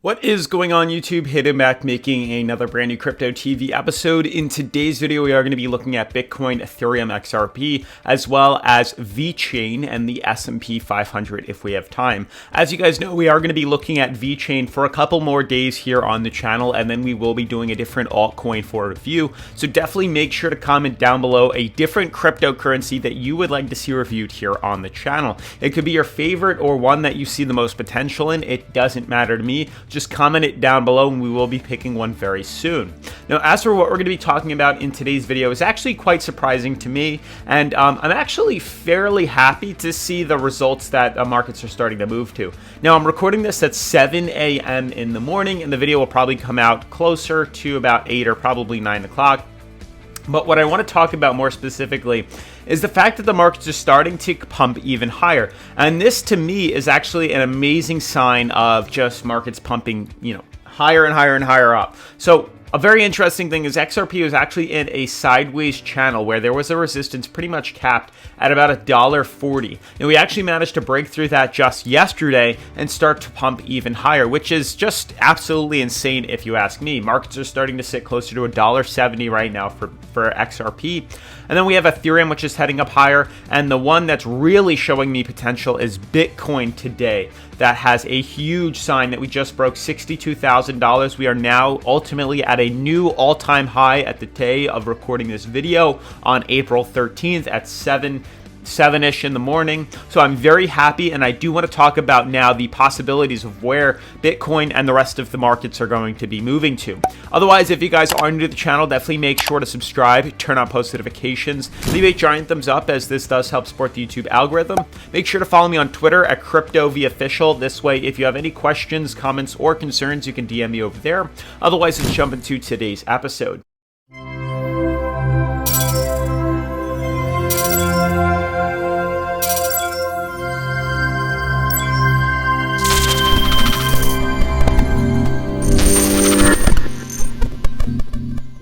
What is going on, YouTube? Hidden back making another brand new Crypto TV episode. In today's video, we are going to be looking at Bitcoin, Ethereum, XRP, as well as VeChain and the S&P 500 if we have time. As you guys know, we are going to be looking at VeChain for a couple more days here on the channel, and then we will be doing a different altcoin for review. So definitely make sure to comment down below a different cryptocurrency that you would like to see reviewed here on the channel. It could be your favorite or one that you see the most potential in. It doesn't matter to me. Just comment it down below and we will be picking one very soon. Now, as for what we're going to be talking about in today's video is actually quite surprising to me, and I'm actually fairly happy to see the results that markets are starting to move to. Now, I'm recording this at 7 a.m. in the morning, and the video will probably come out closer to about 8 or probably 9 o'clock. But what I want to talk about more specifically is the fact that the markets are starting to pump even higher. And this to me is actually an amazing sign of just markets pumping, higher and higher and higher up. So a very interesting thing is XRP was actually in a sideways channel where there was a resistance pretty much capped at about $1.40. And we actually managed to break through that just yesterday and start to pump even higher, which is just absolutely insane if you ask me. Markets are starting to sit closer to $1.70 right now for XRP. And then we have Ethereum, which is heading up higher. And the one that's really showing me potential is Bitcoin today. That has a huge sign that we just broke $62,000. We are now ultimately at a new all-time high at the day of recording this video on April 13th at 7-ish in the morning. So I'm very happy, and I do want to talk about now the possibilities of where Bitcoin and the rest of the markets are going to be moving to. Otherwise, if you guys are new to the channel, definitely make sure to subscribe, turn on post notifications, leave a giant thumbs up as this does help support the YouTube algorithm. Make sure to follow me on Twitter at CryptoVOfficial. This way, if you have any questions, comments, or concerns, you can DM me over there. Otherwise, let's jump into today's episode.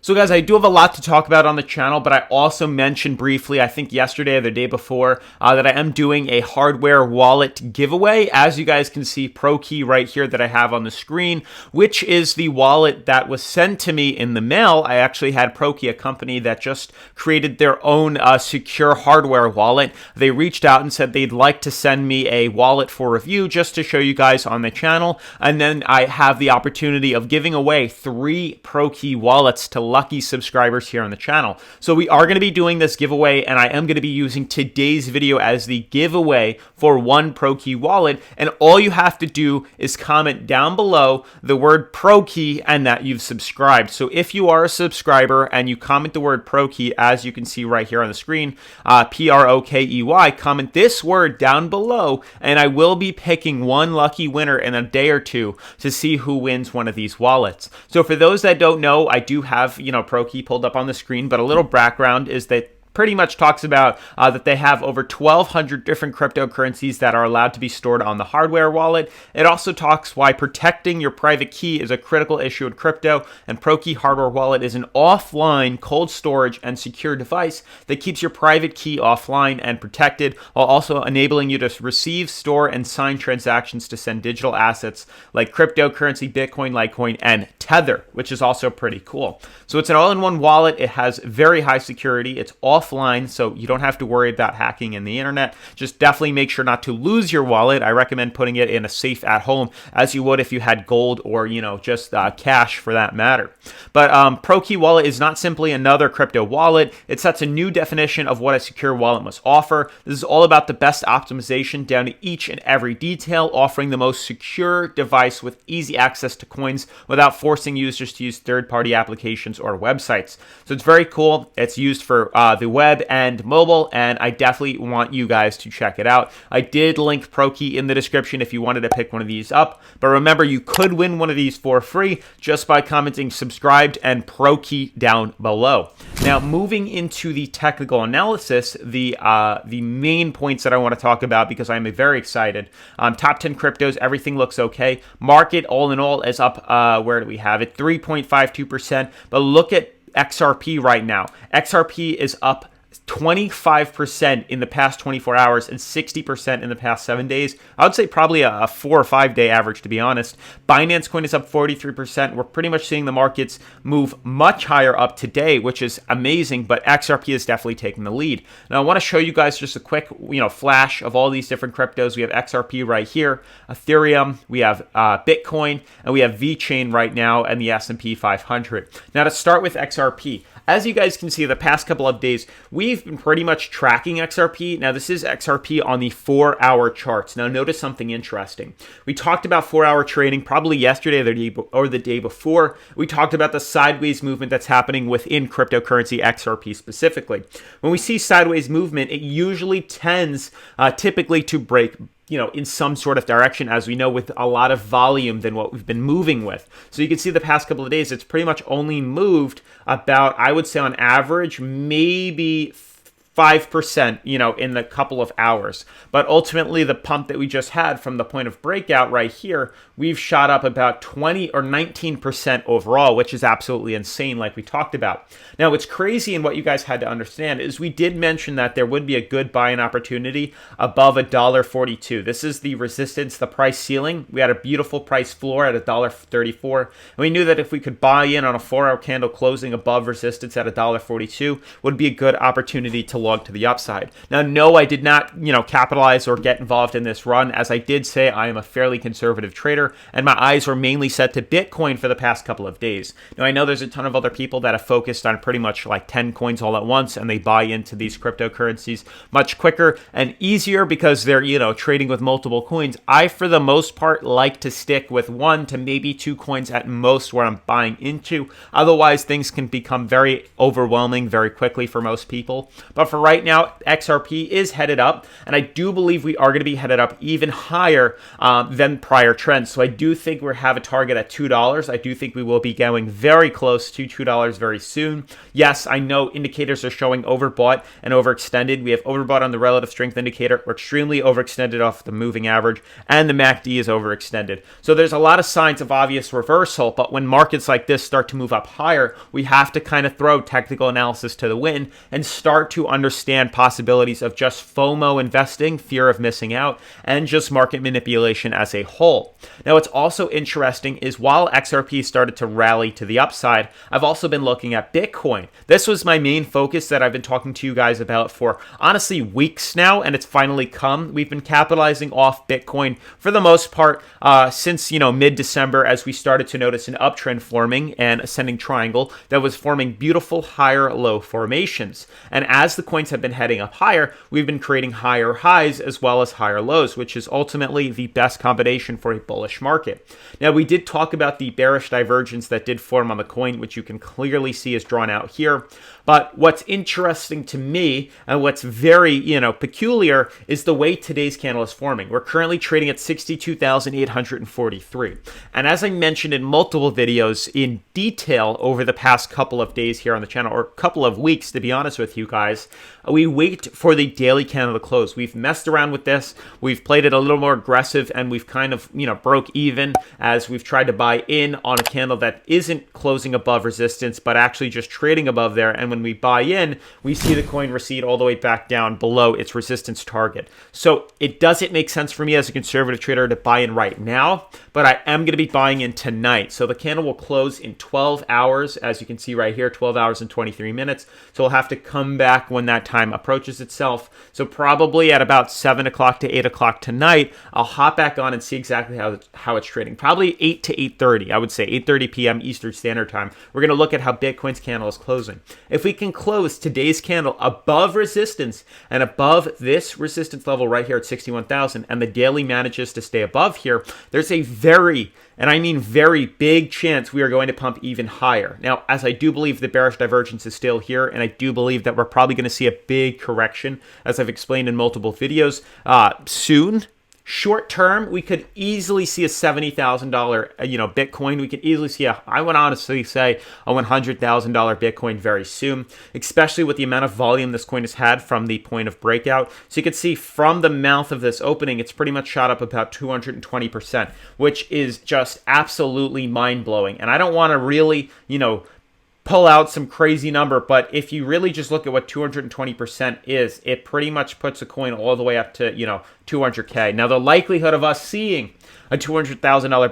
So guys, I do have a lot to talk about on the channel, but I also mentioned briefly, I think yesterday or the day before, that I am doing a hardware wallet giveaway. As you guys can see, PROKEY right here that I have on the screen, which is the wallet that was sent to me in the mail. I actually had PROKEY, a company that just created their own secure hardware wallet. They reached out and said they'd like to send me a wallet for review just to show you guys on the channel. And then I have the opportunity of giving away 3 PROKEY wallets to lucky subscribers here on the channel. So we are going to be doing this giveaway, and I am going to be using today's video as the giveaway for 1 PROKEY wallet. And all you have to do is comment down below the word PROKEY and that you've subscribed. So if you are a subscriber and you comment the word PROKEY, as you can see right here on the screen, PROKEY, comment this word down below, and I will be picking 1 lucky winner in a day or two to see who wins one of these wallets. So for those that don't know, I do have PROKEY pulled up on the screen, but a little background is that pretty much talks about that they have over 1,200 different cryptocurrencies that are allowed to be stored on the hardware wallet. It also talks why protecting your private key is a critical issue in crypto, and PROKEY hardware wallet is an offline cold storage and secure device that keeps your private key offline and protected, while also enabling you to receive, store, and sign transactions to send digital assets like cryptocurrency, Bitcoin, Litecoin, and Tether, which is also pretty cool. So it's an all-in-one wallet. It has very high security. It's offline, so you don't have to worry about hacking in the internet. Just definitely make sure not to lose your wallet. I recommend putting it in a safe at home, as you would if you had gold or just cash for that matter. But PROKEY wallet is not simply another crypto wallet. It sets a new definition of what a secure wallet must offer. This is all about the best optimization down to each and every detail, offering the most secure device with easy access to coins without forcing users to use third-party applications or websites. So it's very cool. It's used for the web and mobile, and I definitely want you guys to check it out. I did link PROKEY in the description if you wanted to pick one of these up, but remember, you could win one of these for free just by commenting subscribed and PROKEY down below. Now, moving into the technical analysis, the main points that I want to talk about, because I'm very excited. Top 10 cryptos, everything looks okay. Market, all in all, is up, where do we have it? 3.52%, but look at XRP right now. XRP is up 25% in the past 24 hours and 60% in the past 7 days. I would say probably a 4 or 5 day average, to be honest. Binance Coin is up 43%. We're pretty much seeing the markets move much higher up today, which is amazing, but XRP is definitely taking the lead. Now, I want to show you guys just a quick, flash of all these different cryptos. We have XRP right here, Ethereum, we have Bitcoin, and we have VeChain right now, and the S&P 500. Now, to start with XRP, as you guys can see, the past couple of days, we've been pretty much tracking XRP. Now, this is XRP on the 4-hour charts. Now, notice something interesting. We talked about 4-hour trading probably yesterday or the day before. We talked about the sideways movement that's happening within cryptocurrency XRP specifically. When we see sideways movement, it usually tends typically to break in some sort of direction, as we know, with a lot of volume than what we've been moving with. So you can see the past couple of days, it's pretty much only moved about, I would say on average, maybe 5%, in the couple of hours. But ultimately, the pump that we just had from the point of breakout right here, we've shot up about 20 or 19% overall, which is absolutely insane, like we talked about. Now, what's crazy and what you guys had to understand is we did mention that there would be a good buy-in opportunity above $1.42. This is the resistance, the price ceiling. We had a beautiful price floor at $1.34. And we knew that if we could buy in on a 4-hour candle closing above resistance at $1.42, would be a good opportunity to log to the upside. Now, no, I did not, capitalize or get involved in this run. As I did say, I am a fairly conservative trader, and my eyes were mainly set to Bitcoin for the past couple of days. Now, I know there's a ton of other people that have focused on pretty much like 10 coins all at once, and they buy into these cryptocurrencies much quicker and easier because they're, trading with multiple coins. I, for the most part, like to stick with 1 to maybe 2 coins at most where I'm buying into. Otherwise, things can become very overwhelming very quickly for most people. But for right now, XRP is headed up, and I do believe we are going to be headed up even higher than prior trends. So I do think we have a target at $2. I do think we will be going very close to $2 very soon. Yes, I know indicators are showing overbought and overextended. We have overbought on the relative strength indicator. We're extremely overextended off the moving average, and the MACD is overextended. So there's a lot of signs of obvious reversal, but when markets like this start to move up higher, we have to kind of throw technical analysis to the wind and start to understand possibilities of just FOMO investing, fear of missing out, and just market manipulation as a whole. Now, what's also interesting is while XRP started to rally to the upside, I've also been looking at Bitcoin. This was my main focus that I've been talking to you guys about for honestly weeks now, and it's finally come. We've been capitalizing off Bitcoin for the most part since mid-December, as we started to notice an uptrend forming and ascending triangle that was forming beautiful higher low formations. And as the coins have been heading up higher, we've been creating higher highs as well as higher lows, which is ultimately the best combination for a bullish market. Now, we did talk about the bearish divergence that did form on the coin, which you can clearly see is drawn out here. But what's interesting to me and what's very, peculiar is the way today's candle is forming. We're currently trading at 62,843. And as I mentioned in multiple videos in detail over the past couple of days here on the channel, or a couple of weeks, to be honest with you guys, we wait for the daily candle to close. We've messed around with this. We've played it a little more aggressive, and we've kind of, broke even as we've tried to buy in on a candle that isn't closing above resistance, but actually just trading above there. And when we buy in, we see the coin recede all the way back down below its resistance target. So it doesn't make sense for me as a conservative trader to buy in right now, but I am going to be buying in tonight. So the candle will close in 12 hours, as you can see right here, 12 hours and 23 minutes. So we'll have to come back when that time approaches itself. So probably at about 7 o'clock to 8 o'clock tonight, I'll hop back on and see exactly how it's trading. Probably 8 to 8:30, I would say 8:30 p.m. Eastern Standard Time. We're going to look at how Bitcoin's candle is closing. If we can close today's candle above resistance and above this resistance level right here at 61,000, and the daily manages to stay above here, there's a very, and I mean very big chance we are going to pump even higher. Now, as I do believe the bearish divergence is still here, and I do believe that we're probably going to see a big correction, as I've explained in multiple videos, soon. Short term, we could easily see a $70,000, Bitcoin. We could easily see I would honestly say a $100,000 Bitcoin very soon, especially with the amount of volume this coin has had from the point of breakout. So you can see from the mouth of this opening, it's pretty much shot up about 220%, which is just absolutely mind blowing. And I don't want to really, pull out some crazy number, but if you really just look at what 220% is, it pretty much puts a coin all the way up to, 200K. Now, the likelihood of us seeing a $200,000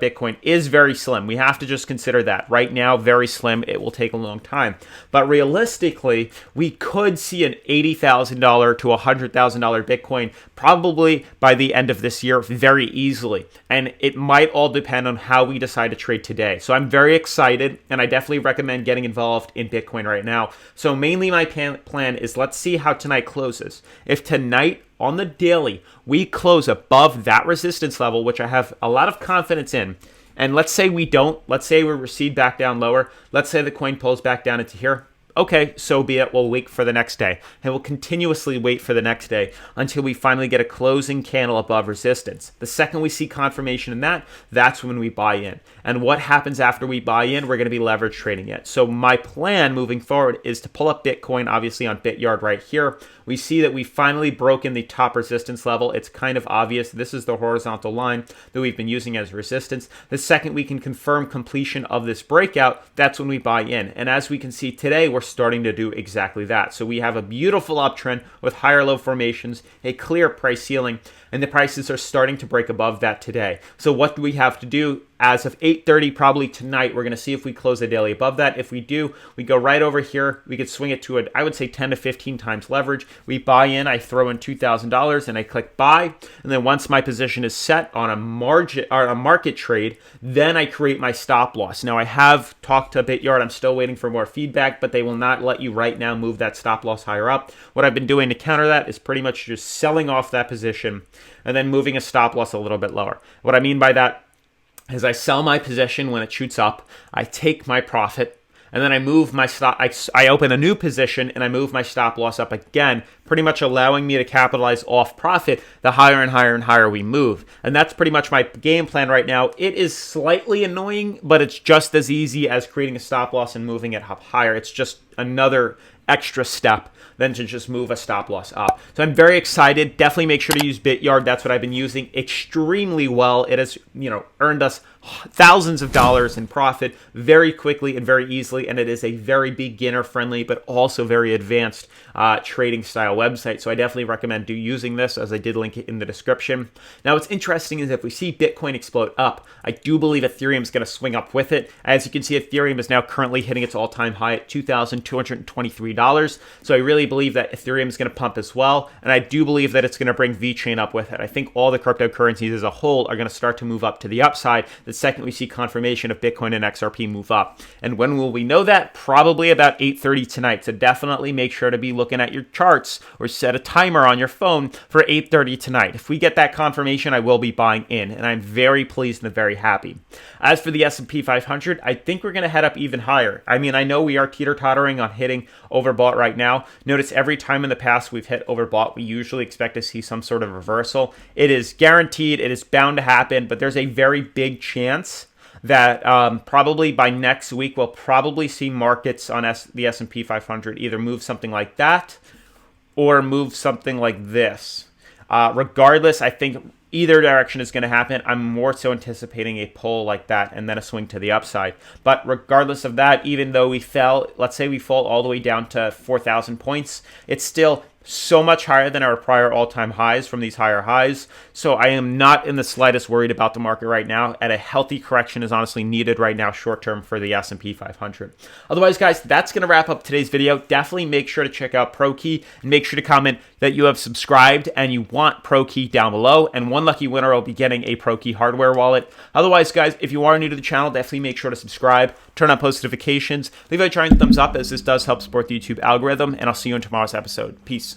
Bitcoin is very slim. We have to just consider that. Right now, very slim. It will take a long time. But realistically, we could see an $80,000 to $100,000 Bitcoin probably by the end of this year very easily. And it might all depend on how we decide to trade today. So I'm very excited, and I definitely recommend getting involved in Bitcoin right now. So mainly my plan is, let's see how tonight closes. If tonight on the daily, we close above that resistance level, which I have a lot of confidence in, and let's say we don't, let's say we recede back down lower, let's say the coin pulls back down into here, okay, so be it. We'll wait for the next day, and we'll continuously wait for the next day until we finally get a closing candle above resistance. The second we see confirmation in that, that's when we buy in. And what happens after we buy in? We're going to be leverage trading it. So my plan moving forward is to pull up Bitcoin, obviously on BitYard right here. We see that we finally broken the top resistance level. It's kind of obvious. This is the horizontal line that we've been using as resistance. The second we can confirm completion of this breakout, that's when we buy in. And as we can see today, we're starting to do exactly that. So we have a beautiful uptrend with higher low formations, a clear price ceiling, and the prices are starting to break above that today. So what do we have to do? As of 8:30, probably tonight, we're going to see if we close the daily above that. If we do, we go right over here. We could swing it to, I would say, 10 to 15 times leverage. We buy in. I throw in $2,000 and I click buy. And then once my position is set on a margin or a market trade, then I create my stop loss. Now, I have talked to BitYard. I'm still waiting for more feedback, but they will not let you right now move that stop loss higher up. What I've been doing to counter that is pretty much just selling off that position and then moving a stop loss a little bit lower. What I mean by that is I sell my position when it shoots up, I take my profit, and then I move my stop. I open a new position and I move my stop loss up again, pretty much allowing me to capitalize off profit the higher and higher and higher we move. And that's pretty much my game plan right now. It is slightly annoying, but it's just as easy as creating a stop loss and moving it up higher. It's just another extra step than to just move a stop loss up. So I'm very excited. Definitely make sure to use BitYard. That's what I've been using extremely well. It has, earned us thousands of dollars in profit very quickly and very easily, and it is a very beginner friendly but also very advanced trading style website. So I definitely recommend using this, as I did link it in the description. Now what's interesting is if we see Bitcoin explode up, I do believe Ethereum is going to swing up with it. As you can see, Ethereum is now currently hitting its all-time high at $2,223. So I really believe that Ethereum is going to pump as well, and I do believe that it's going to bring VeChain up with it. I think all the cryptocurrencies as a whole are going to start to move up to the upside the second we see confirmation of Bitcoin and XRP move up. And when will we know that? Probably about 8:30 tonight. So definitely make sure to be looking at your charts or set a timer on your phone for 8:30 tonight. If we get that confirmation, I will be buying in, and I'm very pleased and very happy. As for the S&P 500, I think we're going to head up even higher. I mean, I know we are teeter-tottering on hitting overbought right now. Notice every time in the past we've hit overbought, we usually expect to see some sort of reversal. It is guaranteed, it is bound to happen, but there's a very big chance that probably by next week we'll probably see markets on the S&P 500 either move something like that or move something like this. Regardless, I think either direction is going to happen. I'm more so anticipating a pull like that and then a swing to the upside. But regardless of that, even though we fell, let's say we fall all the way down to 4,000 points, it's still so much higher than our prior all-time highs from these higher highs. So I am not in the slightest worried about the market right now, and a healthy correction is honestly needed right now short-term for the S&P 500. Otherwise, guys, that's going to wrap up today's video. Definitely make sure to check out PROKEY, and make sure to comment that you have subscribed and you want PROKEY down below, and one lucky winner will be getting a PROKEY hardware wallet. Otherwise, guys, if you are new to the channel, definitely make sure to subscribe, turn on post notifications, leave a giant thumbs up as this does help support the YouTube algorithm, and I'll see you in tomorrow's episode. Peace.